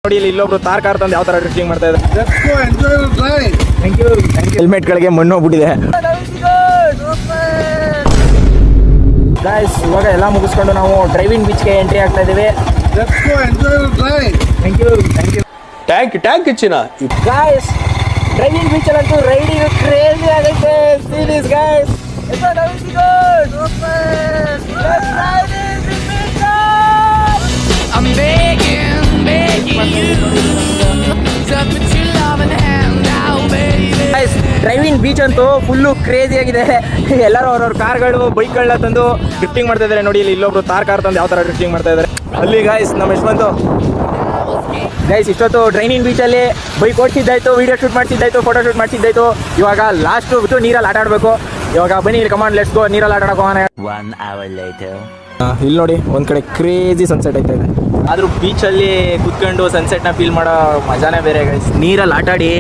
ನೋಡಿ ಇಲ್ಲಿ ಇಲ್ಲೊಬ್ರು ತಾರ್ ಕಾರ್ ತಂದು ಯಾವ ತರ ಡ್ರಿಫ್ಟಿಂಗ್ ಮಾಡ್ತಾ ಇದ್ದಾರೆ. ಹೆಲ್ಮೆಟ್ ಗಳಿಗೆ ಮಣ್ಣು ಹೋಗ್ಬಿಟ್ಟಿದೆ. ಗಾಯ್ಸ್ ಇವಾಗ ಎಲ್ಲ ಮುಗಿಸ್ಕೊಂಡು ನಾವು ಡ್ರೈವಿಂಗ್ ಬೀಚ್ಗೆ ಎಂಟ್ರಿ ಆಗ್ತಾ ಇದೀವಿ. ಟ್ಯಾಂಕ್ ಹೆಚ್ಚಿನ ಗಾಯ್ಸ್ ಡ್ರೈವಿಂಗ್ ಬೀಚ್ ಅಲ್ಲಂತೂ ರೈಡಿಂಗ್ ಕ್ರೇಜಿ ಆಗೈತೆ. See this guys. It's a Davinci Gold. Let's ride this beach. I'm begging you to put your loving hand out, baby. Guys driving beach ಅಂತೂ full crazy ಆಗಿದೆ. ಎಲ್ಲರೂ ಅವ್ರವ್ರ ಕಾರ್ಗಳು ಬೈಕ್ಗಳನ್ನ ತಂದು drifting ಮಾಡ್ತಾ ಇದ್ದಾರೆ. ನೋಡಿ ಇಲ್ಲಿ ಇಲ್ಲೊಬ್ರು ತಾರ್ ಕಾರ್ ತಂದು ಯಾವ ತರ ಡ್ರಿಫ್ಟಿಂಗ್ ಮಾಡ್ತಾ ಇದ್ದಾರೆ. ಅಲ್ಲಿ ಗಾಯ್ಸ್ ನಮ್ಮ ಯಶವಂತು ಗೈಸ್ ಇಷ್ಟೊತ್ತು ಡ್ರೈವಿಂಗ್ ಬೀಚಲ್ಲಿ ಬೈಕ್ ಓಡಿಸಿದ್ದಾಯ್ತು, ವಿಡಿಯೋ ಶೂಟ್ ಮಾಡ್ತಿದ್ದಾಯ್ತು, ಫೋಟೋ ಶೂಟ್ ಮಾಡ್ತಿದ್ದಾಯ್ತು. ಇವಾಗ ಲಾಸ್ಟ್ ಬಿಟ್ಟು ನೀರಲ್ಲಿ ಆಟ ಆಡಬೇಕು. ಇವಾಗ ಬನ್ನಿ ಇಲ್ಲಿ ಕಮಾಂಡ್ ಲೆಟ್ಸ್ ಗೋ ನೀರಲ್ಲಿ ಆಟ ಆಡೋಕೆ ಹೋಗೋಣ. 1 hour later. ಇಲ್ಲಿ ನೋಡಿ ಒಂದ್ ಕಡೆ ಕ್ರೇಜಿ ಸನ್ಸೆಟ್ ಆಯ್ತಾ ಇದೆ. ಆದ್ರೂ ಬೀಚಲ್ಲಿ ಕುತ್ಕೊಂಡು ಸನ್ಸೆಟ್ನ ಫೀಲ್ ಮಾಡೋ ಮಜಾನೇ ಬೇರೆ ಗೈಸ್. ನೀರಲ್ಲಿ ಆಟ ಆಡಿ